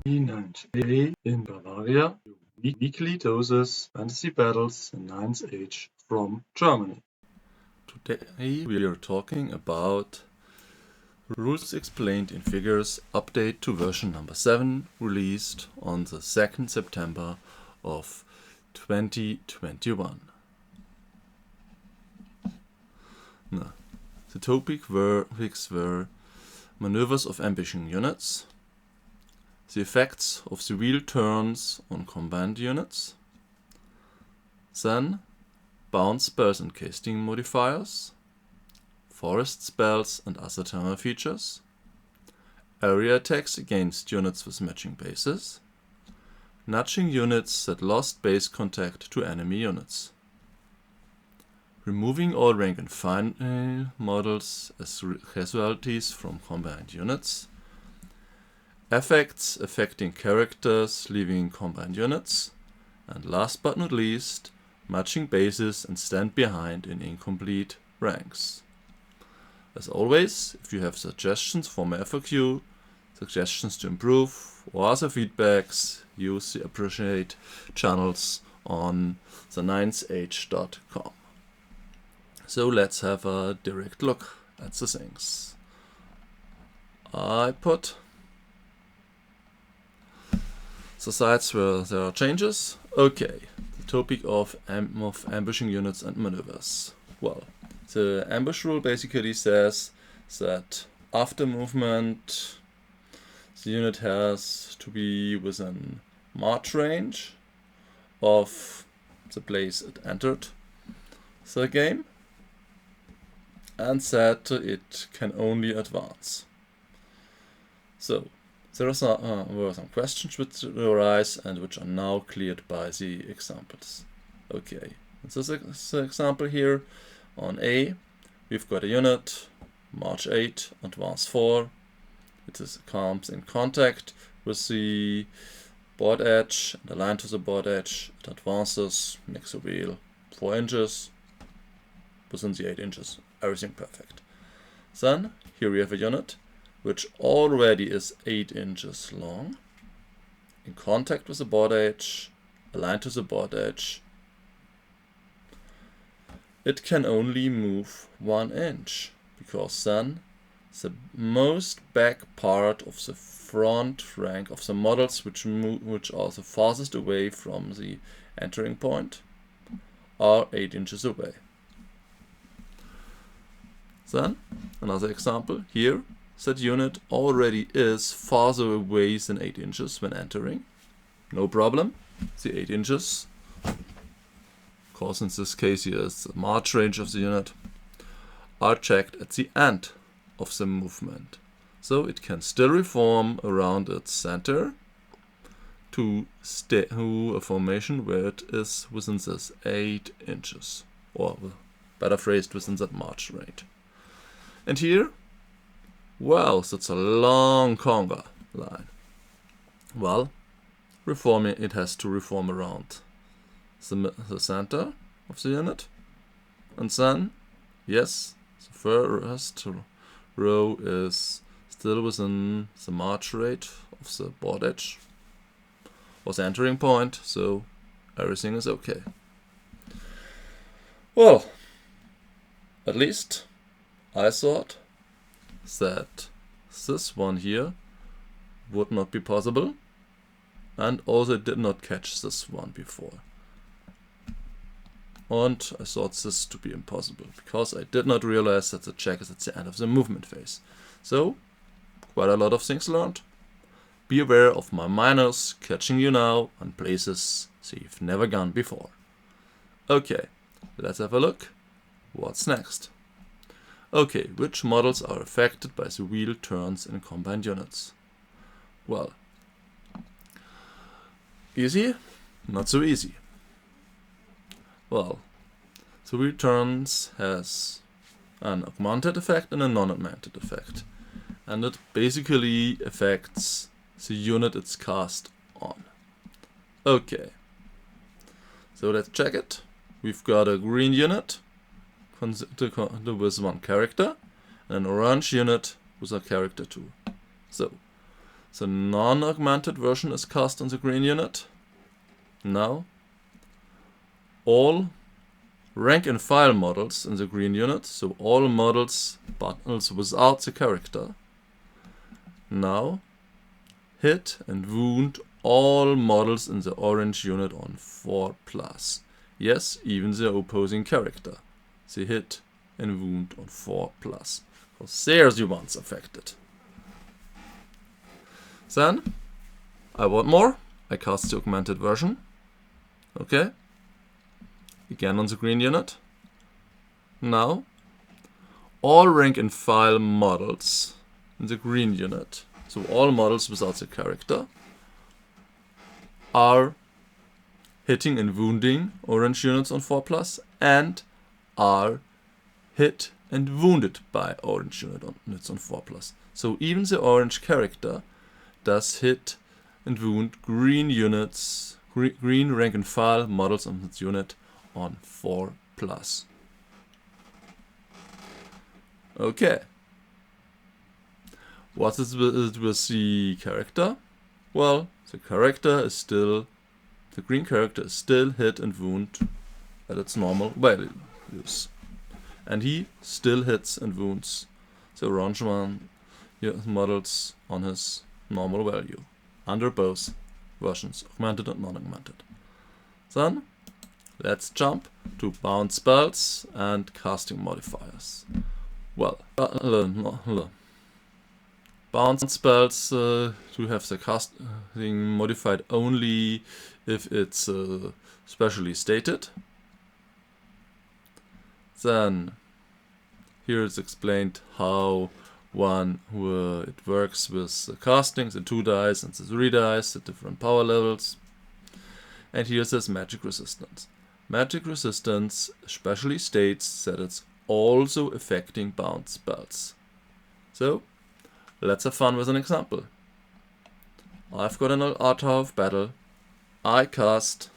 T9A in Bavaria, weekly doses fantasy battles in 9th Age from Germany. Today we are talking about Rules Explained in Figures update to version number 7, released on the 2nd September of 2021. Now, the topics were maneuvers of ambushing units, the effects of the wheel turns on combined units, then bounce spells and casting modifiers, forest spells and other terrain features, area attacks against units with matching bases, nudging units that lost base contact to enemy units, removing all rank and file models as casualties from combined units, effects affecting characters leaving combined units, and last but not least, matching bases and stand behind in incomplete ranks. As always, if you have suggestions for my FAQ, suggestions to improve, or other feedbacks, use the appreciate channels on the9th-age.com. So let's have a direct look at the things. I put the sites where there are changes. Okay, the topic of ambushing units and maneuvers. Well, the ambush rule basically says that after movement, the unit has to be within march range of the place it entered the game, and that it can only advance. So, there were some questions which arise and which are now cleared by the examples. Okay, this is the example here. On A, we've got a unit, March 8, Advance 4. It comes in contact with the board edge and aligned to the board edge. It advances, makes a wheel 4 inches, within the 8 inches. Everything perfect. Then, here we have a unit which already is 8 inches long, in contact with the board edge, aligned to the board edge. It can only move 1 inch, because then the most back part of the front rank of the models which are the farthest away from the entering point are 8 inches away. Then, another example here, that unit already is farther away than 8 inches when entering. No problem, the 8 inches, because in this case here is the march range of the unit, are checked at the end of the movement. So it can still reform around its center to a formation where it is within this 8 inches, or better phrased, within that march range. And here, well, that's a long conga line. Well, reforming, it has to reform around the center of the unit. And then, yes, the first row is still within the march rate of the board edge, or the entering point, so everything is okay. Well, at least I thought that this one here would not be possible, and also did not catch this one before. And I thought this to be impossible, because I did not realize that the check is at the end of the movement phase. So, quite a lot of things learned. Be aware of my minors catching you now on places that you've never gone before. Okay, let's have a look. What's next? Okay, which models are affected by the wheel turns in combined units? Well, easy? Not so easy. Well, the wheel turns has an augmented effect and a non-augmented effect. And it basically affects the unit it's cast on. Okay, so let's check it. We've got a green unit with one character, and an orange unit with a character too. So, the non-augmented version is cast on the green unit. Now, all rank and file models in the green unit, so all models buttons without the character, now hit and wound all models in the orange unit on 4+. Yes, even the opposing character. They hit and wound on 4+. Because they're the ones affected. Then, I want more. I cast the augmented version. Okay. Again on the green unit. Now, all rank and file models in the green unit, so all models without the character, are hitting and wounding orange units on 4+, and are hit and wounded by orange units on 4+. So even the orange character does hit and wound green units, green rank and file models on its unit on 4+. Okay. What is with the character? Well, the green character is still hit and wound at its normal values. And he still hits and wounds the orange models on his normal value, under both versions, augmented and non-augmented. Then, let's jump to bound spells and casting modifiers. Well, bound spells to have the casting modified only if it's specially stated. Then here it's explained how it works with the casting, the 2 dice and the 3 dice, the different power levels. And here it says magic resistance. Magic resistance especially states that it's also affecting bound spells. So, let's have fun with an example. I've got an Art of Battle. I cast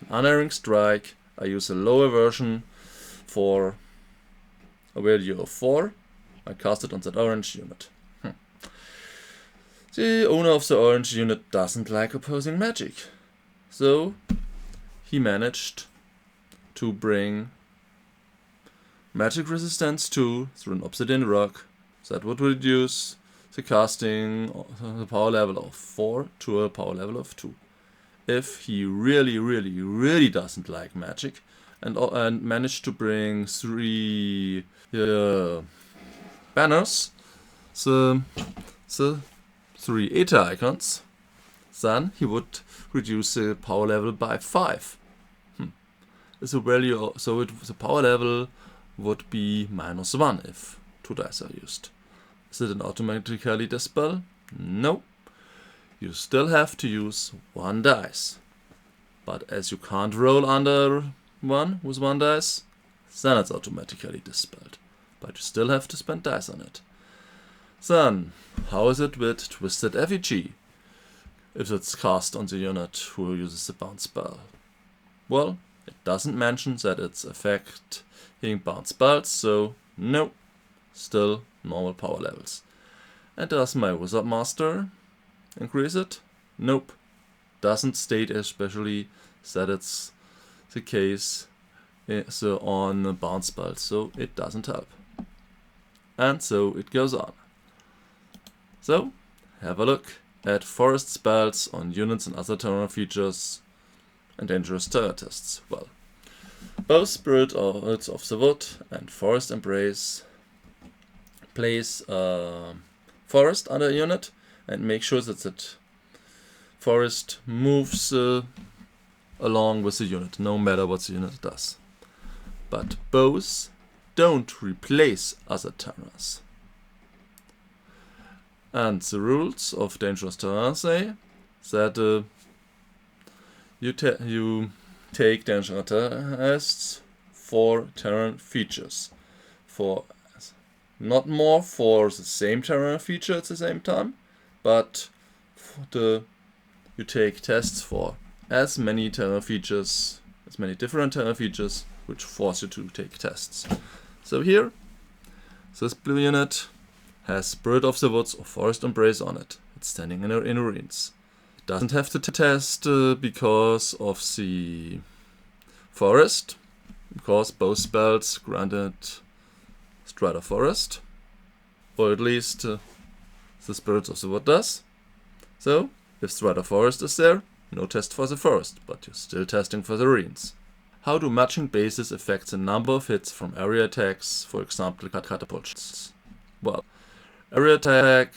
an unerring strike. I use a lower version for a value of 4. I cast it on that orange unit. The owner of the orange unit doesn't like opposing magic. So, he managed to bring magic resistance 2 through an obsidian rock. That would reduce the casting the power level of 4 to a power level of 2. If he really doesn't like magic and managed to bring 3 banners, the 3 eta icons, then he would reduce the power level by 5. It's a value, so the power level would be -1 if 2 dice are used. Is it an automatically dispel? No. You still have to use 1 dice. But as you can't roll under 1 with 1 dice, then it's automatically dispelled. But you still have to spend dice on it. Then, how is it with Twisted Effigy? If it's cast on the unit who uses the bound spell. Well, it doesn't mention that it's affecting bound spells, so no. Still normal power levels. And does my Wizard Master increase it? Nope. Doesn't state especially that it's the case on bound spells, so it doesn't help. And so it goes on. So, have a look at forest spells on units and other terrain features and dangerous terror tests. Well, both Spirit of the Wood and Forest Embrace place forest under a unit and make sure that that forest moves along with the unit, no matter what the unit does. But both don't replace other terrains. And the rules of dangerous terrain say that you take dangerous tests for terrain features, for not more for the same terrain feature at the same time, but you take tests for as many terrain features, as many different terrain features, which force you to take tests. So here, this blue unit has Spirit of the Woods or Forest Embrace on it. It's standing in ruins. It doesn't have to test because of the forest, because both spells granted Strider Forest, or at least the Spirit of the Wood does. So, if Strider Forest is there, no test for the forest, but you're still testing for the ruins. How do matching bases affect the number of hits from area attacks, for example catapults? Well, area attack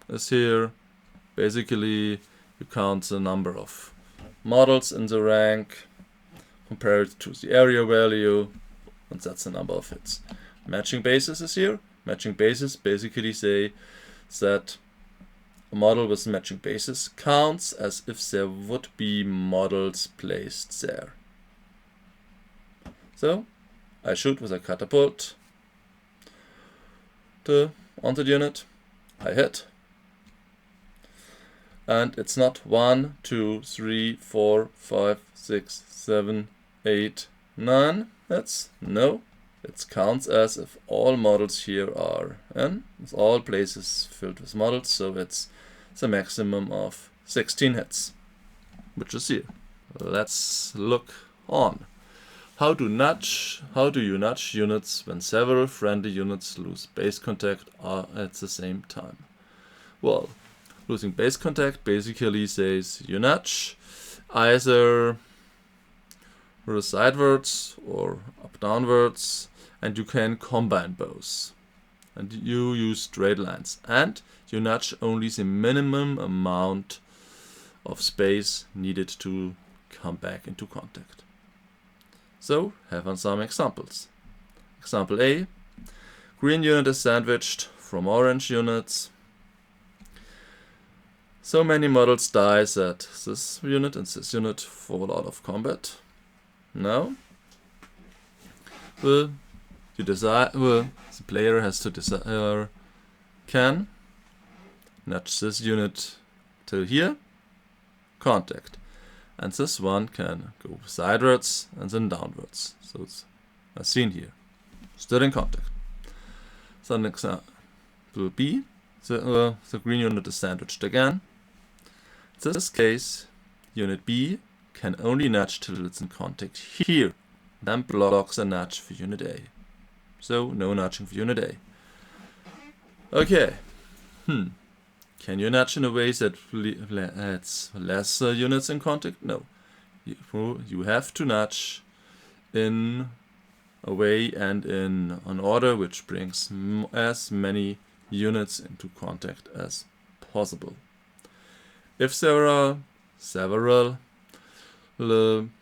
is here. Basically, you count the number of models in the rank, compare it to the area value, and that's the number of hits. Matching bases is here. Matching bases basically say that a model with matching bases counts as if there would be models placed there. So, I shoot with a catapult on the unit, I hit, and it's not 1, 2, 3, 4, 5, 6, 7, 8, 9. It counts as if all models here are in. It's all places filled with models, so it's the maximum of 16 hits, which is here. Let's look on. How do you nudge units when several friendly units lose base contact at the same time? Well, losing base contact basically says you nudge either sidewards or up downwards, and you can combine both. And you use straight lines, and you nudge only the minimum amount of space needed to come back into contact. So, have on some examples. Example A. Green unit is sandwiched from orange units. So many models die that this unit and this unit fall out of combat. Now, the player has to decide, can nudge this unit till here, contact. And this one can go sidewards and then downwards. So it's as seen here. Still in contact. So next example B, the green unit is sandwiched again. In this case, unit B can only nudge till it's in contact here. Then blocks a nudge for unit A. So no nudging for unit A. Okay. Can you nudge in a way that adds less units in contact? No. You have to nudge in a way and in an order which brings as many units into contact as possible. If there are several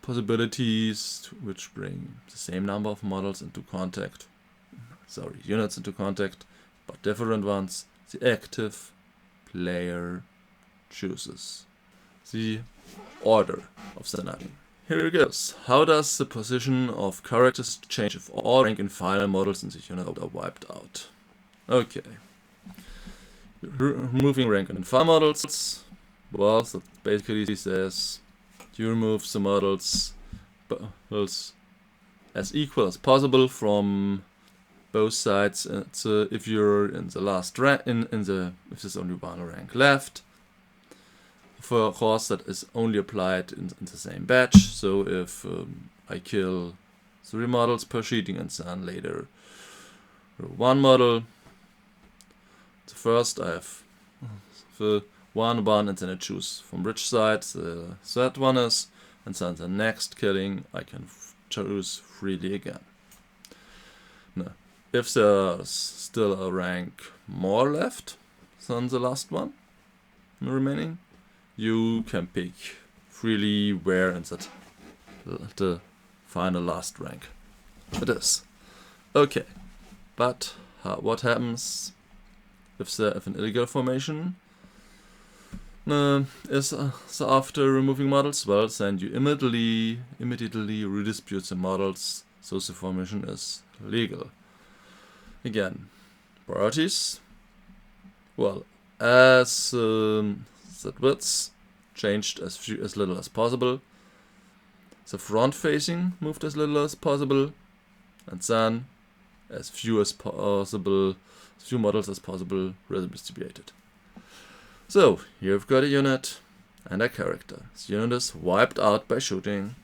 possibilities which bring the same number of models into contact, units into contact, but different ones, the active player chooses the order of the nudging. Here it goes. How does the position of characters change if all rank and file models in the unit are wiped out? Okay. Removing rank and file models. Well, that basically says you remove the models as equal as possible from both sides. So if you're in the last rank, if there's only one rank left, for a course that is only applied in the same batch. So if I kill 3 models per sheeting and then later 1 model, the first I have the 1, and then I choose from which side the third one is, and then the next killing I can choose freely again. Now, if there's still a rank more left than the last one remaining, you can pick freely where in that the final last rank it is. Okay, but what happens if an illegal formation is after removing models? Well, then you immediately redistribute the models, so the formation is legal. Again, priorities. Well, as that width changed as little as possible, the front facing moved as little as possible, and then as few as possible, as few models as possible random distributed. So here we've got a unit and a character. This unit is wiped out by shooting.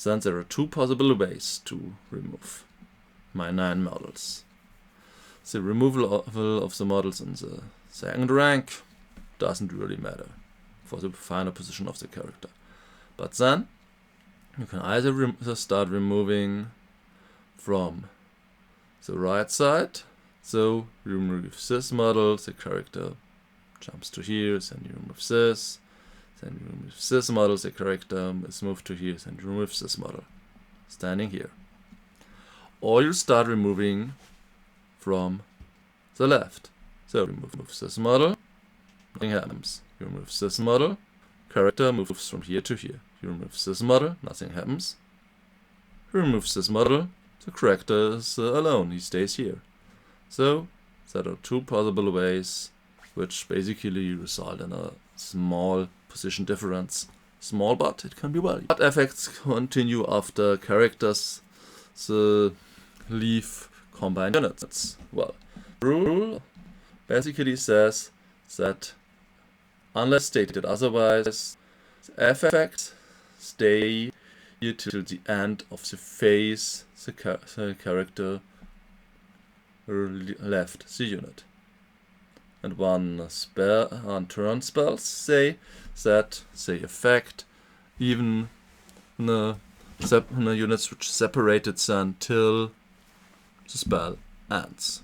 Then there are two possible ways to remove my 9 models. The removal of the models in the second rank doesn't really matter for the final position of the character. But then you can either start removing from the right side. So you remove this model, the character jumps to here, then you remove this. Then you remove this model, the character is moved to here, then you remove this model, standing here. Or you start removing from the left. So remove this model, nothing happens. You remove this model, character moves from here to here. You remove this model, nothing happens. You remove this model, the character is alone, he stays here. So there are two possible ways which basically result in a small position difference. Small, but it can be valued. What effects continue after characters leave combined units? Well, the rule basically says that unless stated otherwise, the effects stay here till the end of the phase the character left the unit. And on turn spells say that they affect even the units which separated until the spell ends.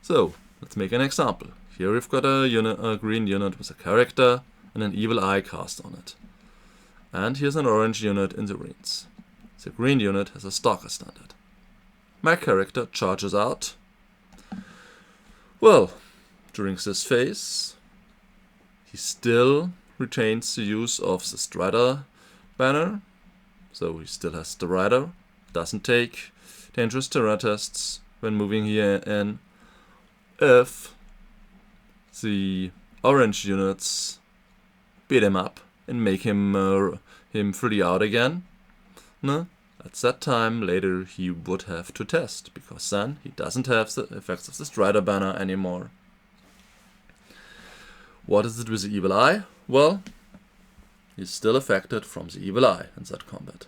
So let's make an example. Here we've got a green unit with a character and an evil eye cast on it. And here's an orange unit in the greens. The green unit has a stalker standard. My character charges out. Well, during this phase, he still retains the use of the Strider banner, so he still has the Rider, doesn't take dangerous terrain tests when moving here in. If the orange units beat him up and make him free out again, at that time later he would have to test, because then he doesn't have the effects of the Strider banner anymore. What is it with the evil eye? Well, he's still affected from the evil eye in that combat.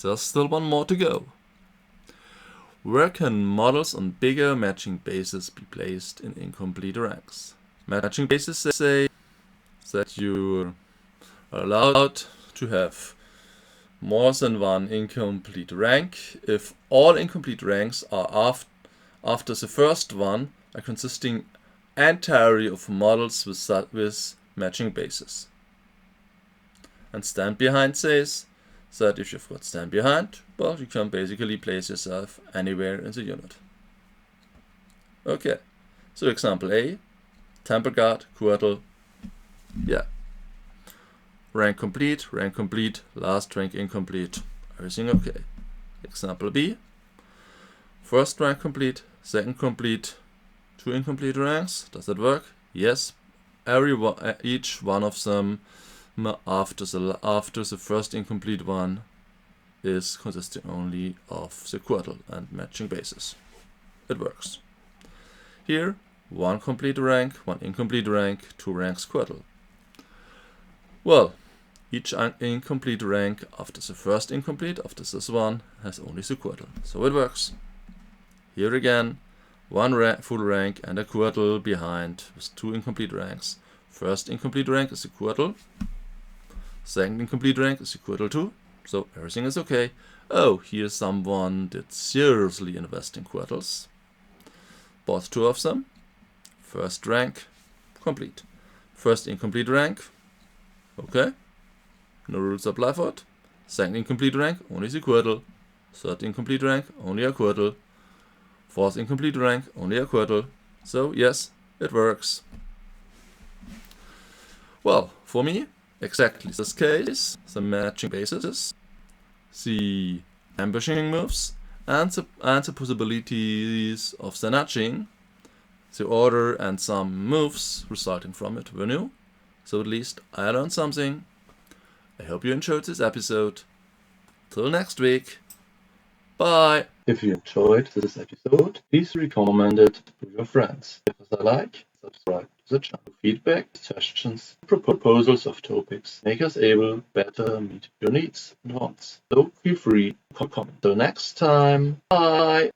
There's still one more to go. Where can models on bigger matching bases be placed in incomplete ranks? Matching bases say that you are allowed to have more than one incomplete rank if all incomplete ranks are after the first one are consisting entirely of models with matching bases. And stand behind says that if you've got stand behind, well, you can basically place yourself anywhere in the unit. Okay, so example A, Temple Guard, Quirtle, yeah. Rank complete, last rank incomplete, everything okay. Example B, first rank complete, second complete, 2 incomplete ranks. Does that work? Yes. Each one of them after the first incomplete one is consisting only of the Quirtle and matching bases. It works. Here, 1 complete rank, 1 incomplete rank, 2 ranks Quirtle. Well, each incomplete rank after the first incomplete, after this one, has only the Quirtle, so it works. Here again, 1 full rank and a Quirtle behind with 2 incomplete ranks. First incomplete rank is the Quirtle. Second incomplete rank is the Quirtle too, so everything is okay. Oh, here someone did seriously invest in Quirtles. Bought 2 of them. First rank, complete. First incomplete rank, okay. No rules apply for it. Second incomplete rank, only the Quirtle. Third incomplete rank, only a Quirtle. Fourth incomplete rank, only a Quirtle. So yes, it works. Well, for me, exactly this case, the matching bases, the ambushing moves, and the possibilities of the nudging, the order and some moves resulting from it were new. So at least I learned something. I hope you enjoyed this episode. Till next week. Bye! If you enjoyed this episode, please recommend it to your friends. Give us a like, subscribe to the channel. Feedback, suggestions, proposals of topics make us able better meet your needs and wants. So feel free to comment. Till next time, bye!